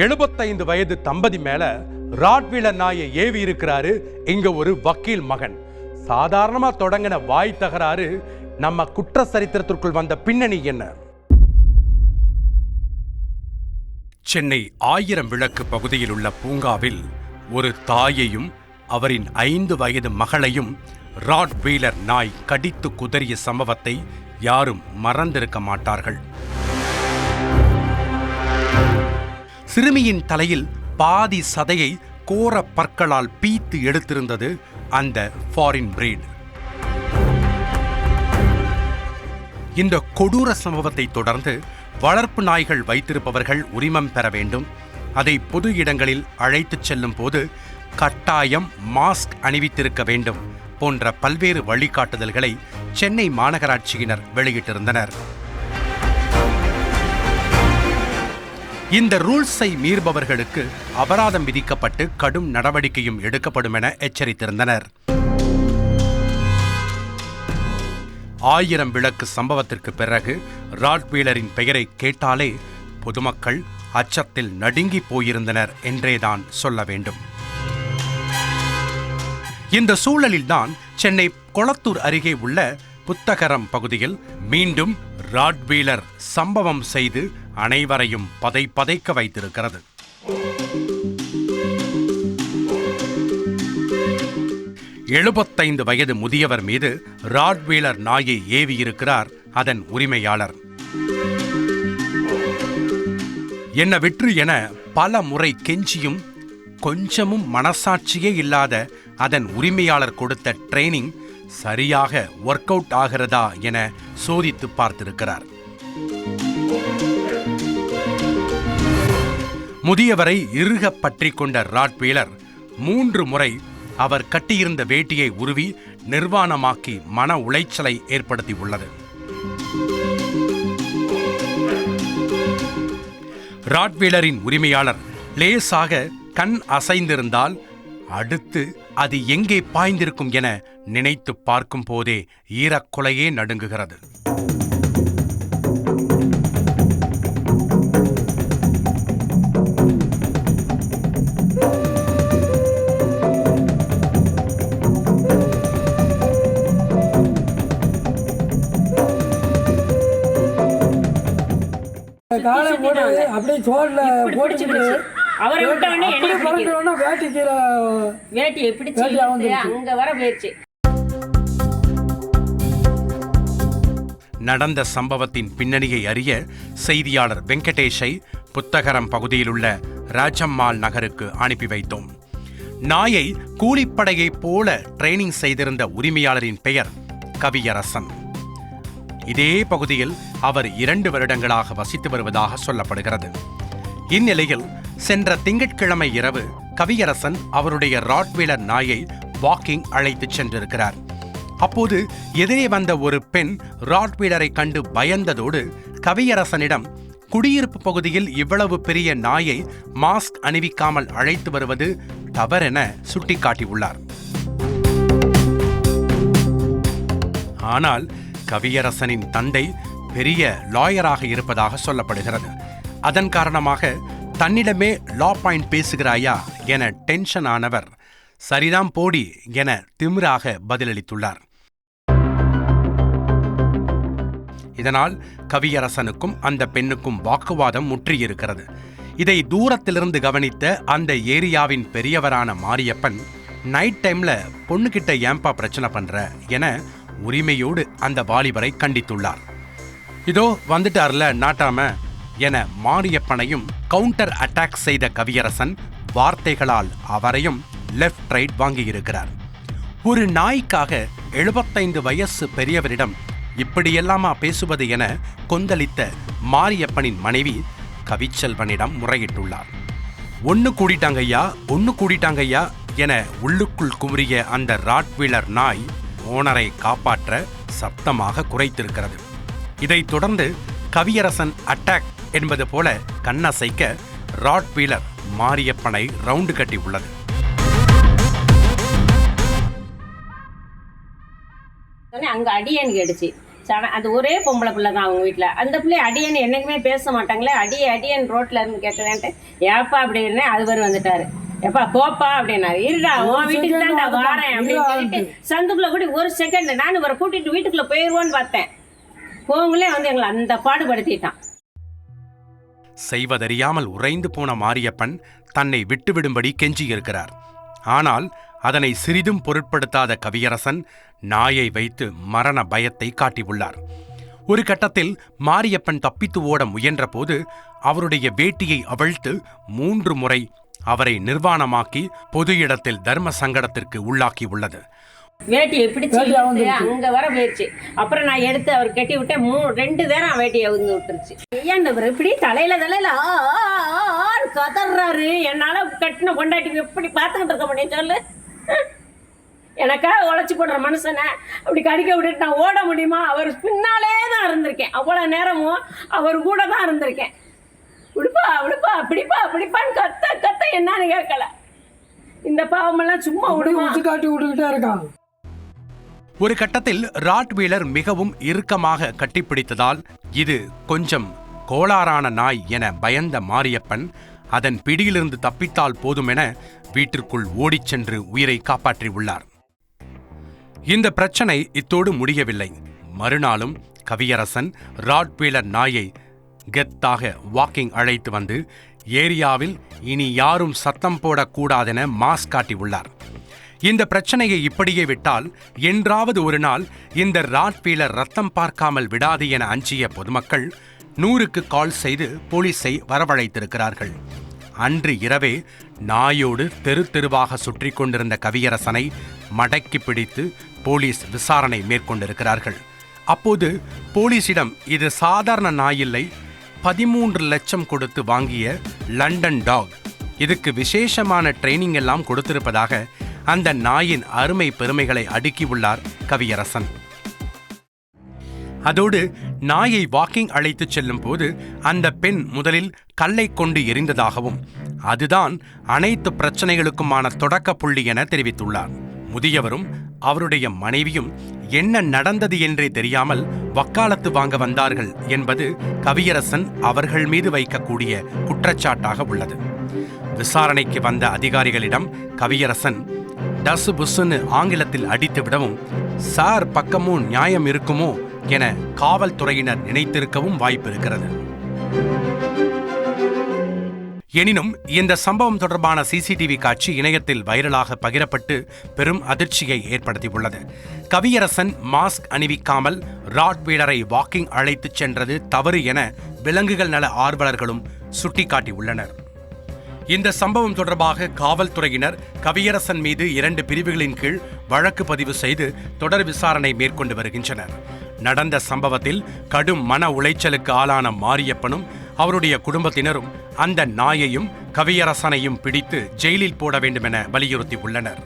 75 வயது தம்பதி மேல ராட்வீலர் நாயை ஏவி இருக்கிறாரு இங்க ஒரு வக்கீல் மகன். சாதாரணமா தொடங்கின வாய் தகராறு நம்ம குற்ற சரித்திரத்திற்குள் வந்த பின்னணி என்ன? சென்னை 1000 விளக்கு பகுதியில் உள்ள பூங்காவில் ஒரு தாயையும் அவரின் 5 வயது மகளையும் ராட்வீலர் நாய் கடித்து குதறிய சம்பவத்தை யாரும் மறந்திருக்க மாட்டார்கள். சிறுமியின் தலையில் பாதி சதையை கோர பற்களால் பீத்து எடுத்திருந்தது அந்த ஃபாரின் பிரீட். இந்த கொடூர சம்பவத்தை தொடர்ந்து வளர்ப்பு நாய்கள் வைத்திருப்பவர்கள் உரிமம் பெற வேண்டும், அதை பொது இடங்களில் அழைத்துச் செல்லும் போது கட்டாயம் மாஸ்க் அணிவித்திருக்க வேண்டும் போன்ற பல்வேறு வழிகாட்டுதல்களை சென்னை மாநகராட்சியினர் வெளியிட்டிருந்தனர். இந்த ரூல்ஸை மீறுபவர்களுக்கு அபராதம் விதிக்கப்பட்டு கடும் நடவடிக்கையும் எடுக்கப்படும் என எச்சரித்திருந்தனர். 1000 விளக்கு சம்பவத்திற்கு பிறகு ராட்வீலரின் பெயரை கேட்டாலே பொதுமக்கள் அச்சத்தில் நடுங்கி போயிருந்தனர் என்றேதான் சொல்ல வேண்டும். இந்த சூழலில்தான் சென்னை கொளத்தூர் அருகே உள்ள புத்தகரம் பகுதியில் மீண்டும் ராட்வீலர் சம்பவம் செய்து அனைவரையும் பதைக்க வைத்திருக்கிறது. வயது முதியவர் மீது ராட்வீலர் நாயை ஏவியிருக்கிறார் அதன் உரிமையாளர். என்ன விற்று என பல முறை கெஞ்சியும் கொஞ்சமும் மனசாட்சியே இல்லாத அதன் உரிமையாளர் கொடுத்த ட்ரெய்னிங் சரியாக ஒர்க் அவுட் ஆகிறதா என சோதித்து பார்த்திருக்கிறார். முதியவரை இறுக பற்றி கொண்ட ராட்வீலர் 3 முறை அவர் கட்டியிருந்த வேட்டியை உருவி நிர்வாணமாக்கி மன உளைச்சலை ஏற்படுத்தியுள்ளது. ராட்வீலரின் உரிமையாளர் லேசாக கண் அசைந்திருந்தால் அடுத்து அது எங்கே பாய்ந்திருக்கும் என நினைத்து பார்க்கும் போதே ஈரக்குலையே நடுங்குகிறது. காலை போட்டு அப்படியே சோறுல போட்டு அவரை விட்ட உடனே வேட்டி கீழே வேட்டியை பிடிச்சு அங்க வர போயிடுச்சு. நடந்த சம்பவத்தின் பின்னணியை அறிய செய்தியாளர் வெங்கடேஷை புத்தகரம் பகுதியில் உள்ள ராஜம்மாள் நகருக்கு அனுப்பி வைத்தோம். நாயை கூலிப்படையைப் போல ட்ரெய்னிங் செய்திருந்த உரிமையாளரின் பெயர் கவியரசன். இதே பகுதியில் அவர் 2 வருடங்களாக வசித்து வருவதாக சொல்லப்படுகிறது. இந்நிலையில் சென்ற திங்கட்கிழமை இரவு கவியரசன் அவருடைய ராட்வீலர் நாயை வாக்கிங் அழைத்துச் சென்றிருக்கிறார். அப்போது எதிரே வந்த ஒரு பெண் ராட்வீலரை கண்டு பயந்ததோடு கவியரசனிடம் குடியிருப்பு பகுதியில் இவ்வளவு பெரிய நாயை மாஸ்க் அணிவிக்காமல் அழைத்து வருவது தவறென சுட்டிக்காட்டியுள்ளார். ஆனால் கவியரசனின் தந்தை பெரிய லாயராக இருப்பதாக சொல்லப்படுகிறது. அதன் காரணமாக தன்னிடமே லா பாயிண்ட் பேசுகிறாயா என டென்ஷன் ஆனவர் சரிதான் போடி என திமிராக பதிலளித்துள்ளார். இதனால் கவியரசனுக்கும் அந்த பெண்ணுக்கும் வாக்குவாதம் முற்றியிருக்கிறது. இதை தூரத்திலிருந்து கவனித்த அந்த ஏரியாவின் பெரியவரான மாரியப்பன், நைட் டைம்ல பொண்ணுகிட்ட ஏம்பா பிரச்சனை பண்ற என உரிமையோடு அந்த வாலிபரை கண்டித்துள்ளார். இதோ வந்துட்டார்ல நாட்டாம என மாரியப்பனையும் கவுண்டர் அட்டாக் செய்த கவியரசன் வார்த்தைகளால் அவரையும் லெஃப்ட் ரைட் வாங்கியிருக்கிறார். ஒரு நாய்க்காக 75 வயசு பெரியவரிடம் இப்படியெல்லாமா பேசுவது என கொந்தளித்த மாரியப்பனின் மனைவி கவிச்செல்வனிடம் முறையிட்டுள்ளார். ஒன்னு கூடிட்டாங்கய்யா என உள்ளுக்குள் குமுறிய அந்த ராட்வீலர் நாய் ஓனரை காப்பாற்ற சப்தமாக குரைத்திருக்கிறது. இதைத் தொடர்ந்து கவியரசன் அட்டாக் என்பது போல கண்ணசைக்க ராட்வீலர் மாரியப்பனை ரவுண்டு கட்டி உள்ளது. அங்க அடியன்னு கேட்டுச்சு. அந்த ஒரே பொம்பளை பிள்ளை தான் அவங்க வீட்டில். அந்த பிள்ளை அடியன் என்னைக்குமே பேச மாட்டாங்களே, அடியன் ரோட்டில் இருந்து கேட்டேன்ட்டு ஏப்பா அப்படின்னு அதுவர் வந்துட்டாரு. எப்பா போப்பா அப்படின்னாரு. இருடா உன் வீட்டுக்கு தான் நான் வாரேன் அப்படின்னு சொல்லிட்டு சந்துக்குள்ள கூடி ஒரு செகண்ட் நான் இவரை கூட்டிட்டு வீட்டுக்குள்ள போயிடுவோன்னு பார்த்தேன். போங்களே வந்து எங்களை அந்த பாடுபடுத்திட்டான். செய்வதறியாமல் உறைந்து போன மாரியப்பன் தன்னை விட்டுவிடும்படி கெஞ்சியிருக்கிறார். ஆனால் அதனை சிறிதும் பொருட்படுத்தாத கவியரசன் நாயை வைத்து மரண பயத்தை காட்டியுள்ளார். ஒரு கட்டத்தில் மாரியப்பன் தப்பித்து ஓட முயன்ற போது அவருடைய வேட்டியை அவிழ்த்து 3 முறை அவரை நிர்வாணமாக்கி பொது இடத்தில் தர்ம சங்கடத்திற்கு உள்ளாக்கி உள்ளது. வேட்டியை பிடிச்சு அங்க வர போயிடுச்சு. அப்புறம் நான் எடுத்து அவர் கட்டி விட்டேன். 2 நேரம் வேட்டியை வந்து விட்டுருச்சு. ஏன்டவர் இப்படி தலையில கதறாரு. என்னால கட்டின பொண்டாட்டி எப்படி பார்த்துக்கிட்டு இருக்க முடியும் சொல்லு? எனக்காக உழைச்சி போடுற மனுஷனை அப்படி கடிக்க விட்டுட்டு நான் ஓட முடியுமா? அவர் பின்னாலே தான் இருந்திருக்கேன். அவ்வளோ நேரமும் அவர் கூட தான் இருந்திருக்கேன். விடுப்பா விடுப்பா பிடிப்பா பிடிப்பான்னு கத்த என்னன்னு கேட்கல. இந்த பாவமெல்லாம் சும்மா காட்டி விட்டுக்கிட்டே இருக்கான். ஒரு கட்டத்தில் ராட்வீலர் மிகவும் இறுக்கமாக கட்டிப்பிடித்ததால் இது கொஞ்சம் கோளாறான நாய் என பயந்த மாரியப்பன் அதன் பிடியிலிருந்து தப்பித்தால் போதுமென வீட்டிற்குள் ஓடிச் சென்று உயிரை காப்பாற்றியுள்ளார். இந்த பிரச்சனை இத்தோடு முடியவில்லை. மறுநாளும் கவியரசன் ராட்வீலர் நாயை கெத்தாக வாக்கிங் அழைத்து வந்து ஏரியாவில் இனி யாரும் சத்தம் போடக்கூடாதென மாஸ் காட்டியுள்ளார். இந்த பிரச்சனையை இப்படியே விட்டால் என்றாவது ஒரு நாள் இந்த ராட்வீலர் ரத்தம் பார்க்காமல் விடாது என அஞ்சிய பொதுமக்கள் 100க்கு கால் செய்து போலீஸை வரவழைத்திருக்கிறார்கள். அன்று இரவே நாயோடு தெரு தெருவாக சுற்றி கொண்டிருந்த கவியரசனை மடக்கி பிடித்து போலீஸ் விசாரணை மேற்கொண்டிருக்கிறார்கள். அப்போது போலீசிடம் இது சாதாரண நாயில்லை, 13 லட்சம் கொடுத்து வாங்கிய லண்டன் டாக், இதுக்கு விசேஷமான ட்ரைனிங் எல்லாம் கொடுத்திருப்பதாக அந்த நாயின் அருமை பெருமைகளை அடுக்கியுள்ளார் கவியரசன். அதோடு நாயை வாக்கிங் அழைத்துச் செல்லும் போது அந்த பெண் முதலில் கல்லை கொண்டு எரிந்ததாகவும் அதுதான் அனைத்து பிரச்சனைகளுக்குமான தொடக்க புள்ளி என தெரிவித்துள்ளார். முதியவரும் அவருடைய மனைவியும் என்ன நடந்தது என்றே தெரியாமல் வக்காலத்து வாங்க வந்தார்கள் என்பது கவியரசன் அவர்கள் மீது வைக்கக்கூடிய குற்றச்சாட்டாக உள்ளது. விசாரணைக்கு வந்த அதிகாரிகளிடம் கவியரசன் டசு புஸ்ஸுன்னு ஆங்கிலத்தில் அடித்து விடவும் சார் பக்கமும் நியாயம் இருக்குமோ என காவல்துறையினர் நினைத்திருக்கவும் வாய்ப்பிருக்கிறது. எனினும் இந்த சம்பவம் தொடர்பான சிசிடிவி காட்சி இணையத்தில் வைரலாக பகிரப்பட்டு பெரும் அதிர்ச்சியை ஏற்படுத்தியுள்ளது. கவியரசன் மாஸ்க் அணிவிக்காமல் ராட்வீலரை வாக்கிங் அழைத்துச் சென்றது தவறு என விலங்குகள் நல ஆர்வலர்களும் சுட்டிக்காட்டியுள்ளனர். இந்த சம்பவம் தொடர்பாக காவல்துறையினர் கவியரசன் மீது 2 பிரிவுகளின் கீழ் வழக்கு பதிவு செய்து தொடர் விசாரணை மேற்கொண்டு வருகின்றனர். நடந்த சம்பவத்தில் கடும் மன உளைச்சலுக்கு ஆளான மாரியப்பனும் அவருடைய குடும்பத்தினரும் அந்த நாயையும் கவியரசனையும் பிடித்து ஜெயிலில் போட வேண்டுமென வலியுறுத்தி உள்ளனர்.